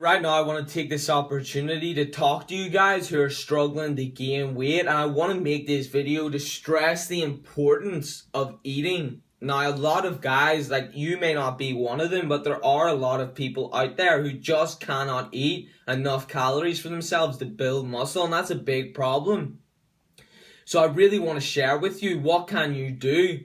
Right now, I want to take this opportunity to talk to you guys who are struggling to gain weight, and I want to make this video to stress the importance of eating. Now, a lot of guys, like you may not be one of them, but there are a lot of people out there who just cannot eat enough calories for themselves to build muscle, and that's a big problem. So I really want to share with you what can you do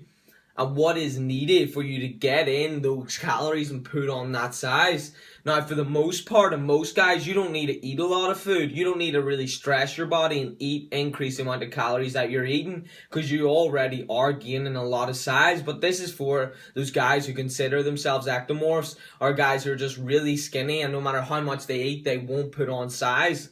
and what is needed for you to get in those calories and put on that size. Now, for the most part, and most guys, you don't need to eat a lot of food. You don't need to really stress your body and increase the amount of calories that you're eating, because you already are gaining a lot of size. But this is for those guys who consider themselves ectomorphs, or guys who are just really skinny, and no matter how much they eat, they won't put on size.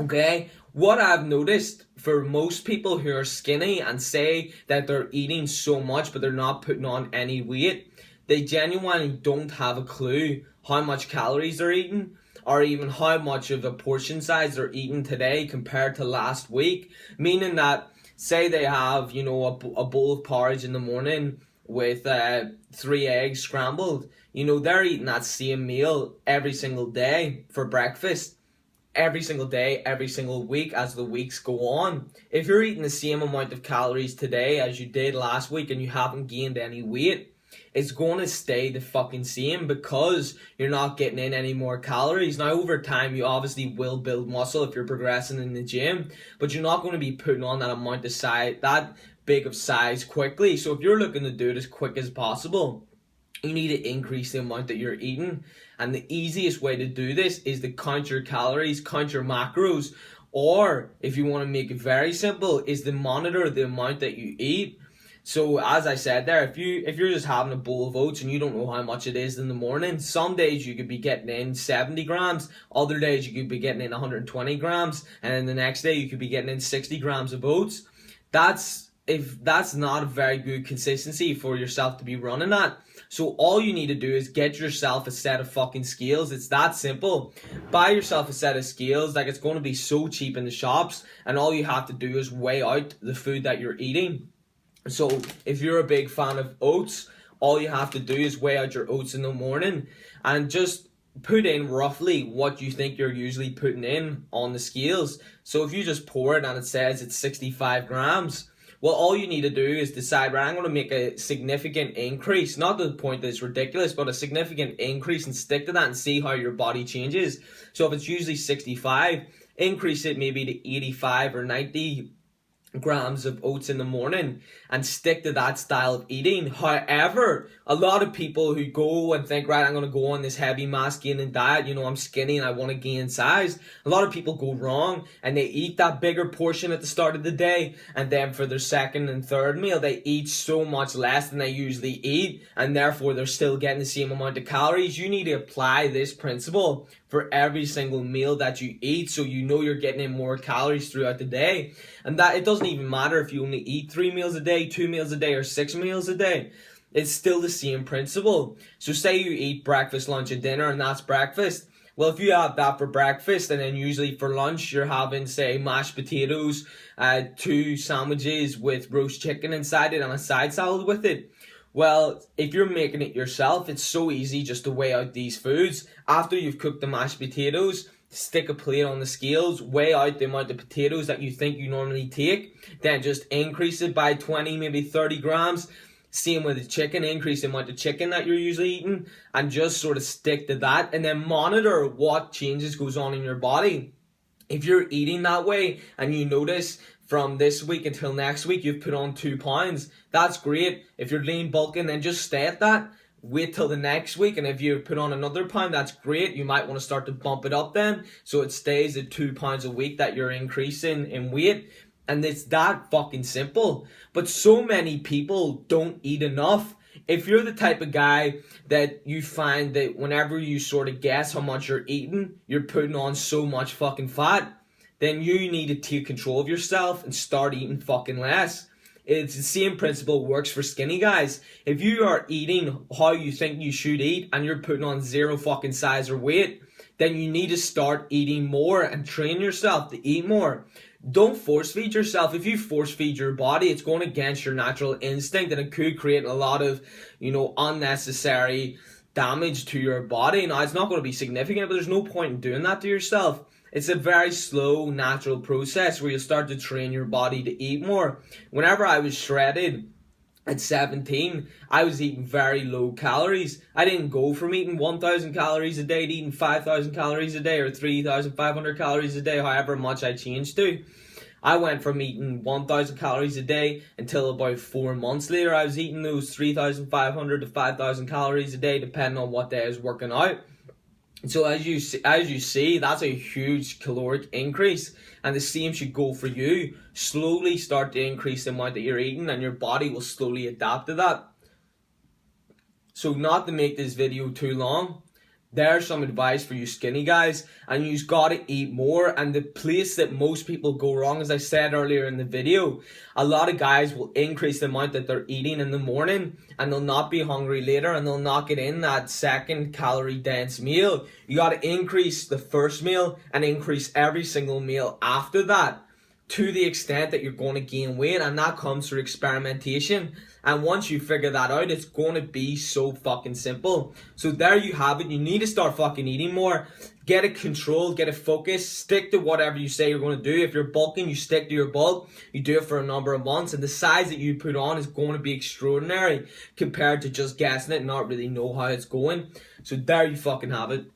Okay, what I've noticed for most people who are skinny and say that they're eating so much but they're not putting on any weight, they genuinely don't have a clue how much calories they're eating, or even how much of a portion size they're eating today compared to last week. Meaning that, say they have, a bowl of porridge in the morning with 3 eggs scrambled, they're eating that same meal every single day for breakfast. Every single day, every single week as the weeks go on. If you're eating the same amount of calories today as you did last week and you haven't gained any weight, it's going to stay the fucking same because you're not getting in any more calories. Now, over time, you obviously will build muscle if you're progressing in the gym, but you're not going to be putting on that amount of size, that big of size quickly. So if you're looking to do it as quick as possible, you need to increase the amount that you're eating. And the easiest way to do this is to count your calories, count your macros, or if you want to make it very simple, is to monitor the amount that you eat. So as I said there, if you're just having a bowl of oats and you don't know how much it is in the morning, some days you could be getting in 70 grams, other days you could be getting in 120 grams, and then the next day you could be getting in 60 grams of oats. If that's not a very good consistency for yourself to be running at. So all you need to do is get yourself a set of fucking scales. It's that simple. Buy yourself a set of scales. Like, it's going to be so cheap in the shops, and all you have to do is weigh out the food that you're eating. So if you're a big fan of oats, all you have to do is weigh out your oats in the morning and just put in roughly what you think you're usually putting in on the scales. So if you just pour it and it says it's 65 grams, well, all you need to do is decide, right, I'm going to make a significant increase, not to the point that it's ridiculous, but a significant increase, and stick to that and see how your body changes. So if it's usually 65, increase it maybe to 85 or 90 grams of oats in the morning and stick to that style of eating. However, a lot of people who go and think, right, I'm going to go on this heavy mass gaining diet, I'm skinny and I want to gain size. A lot of people go wrong and they eat that bigger portion at the start of the day, and then for their second and third meal they eat so much less than they usually eat, and therefore they're still getting the same amount of calories. You need to apply this principle for every single meal that you eat, so you're getting in more calories throughout the day. And that it doesn't even matter if you only eat 3 meals a day, 2 meals a day, or 6 meals a day. It's still the same principle. So say you eat breakfast, lunch, and dinner, and that's breakfast. Well, if you have that for breakfast, and then usually for lunch you're having, say, mashed potatoes, 2 sandwiches with roast chicken inside it, and a side salad with it. Well, if you're making it yourself, it's so easy just to weigh out these foods. After you've cooked the mashed potatoes, stick a plate on the scales, weigh out the amount of potatoes that you think you normally take, then just increase it by 20, maybe 30 grams. Same with the chicken, increase the amount of chicken that you're usually eating, and just sort of stick to that, and then monitor what changes goes on in your body. If you're eating that way and you notice from this week until next week you've put on 2 pounds, that's great. If you're lean bulking, then just stay at that. Wait till the next week, and if you put on another pound, that's great. You might want to start to bump it up then, so it stays at 2 pounds a week that you're increasing in weight. And it's that fucking simple. But so many people don't eat enough. If you're the type of guy that you find that whenever you sort of guess how much you're eating, you're putting on so much fucking fat, then you need to take control of yourself and start eating fucking less. It's the same principle works for skinny guys. If you are eating how you think you should eat and you're putting on 0 fucking size or weight, then you need to start eating more and train yourself to eat more. Don't force feed yourself. If you force feed your body, it's going against your natural instinct, and it could create a lot of, unnecessary damage to your body. Now, it's not going to be significant, but there's no point in doing that to yourself. It's a very slow, natural process where you start to train your body to eat more. Whenever I was shredded at 17, I was eating very low calories. I didn't go from eating 1,000 calories a day to eating 5,000 calories a day or 3,500 calories a day, however much I changed to. I went from eating 1,000 calories a day until about 4 months later I was eating those 3,500 to 5,000 calories a day, depending on what day I was working out. So as you see, that's a huge caloric increase, and the same should go for you. Slowly start to increase the amount that you're eating, and your body will slowly adapt to that. So not to make this video too long, there's some advice for you skinny guys, and you've got to eat more. And the place that most people go wrong, as I said earlier in the video, a lot of guys will increase the amount that they're eating in the morning and they'll not be hungry later, and they'll not get in that second calorie dense meal. You got to increase the first meal and increase every single meal after that, to the extent that you're going to gain weight, and that comes through experimentation. And once you figure that out, it's going to be so fucking simple. So there you have it. You need to start fucking eating more. Get it controlled, get it focused, stick to whatever you say you're going to do. If you're bulking, you stick to your bulk. You do it for a number of months, and the size that you put on is going to be extraordinary compared to just guessing it and not really know how it's going. So there you fucking have it.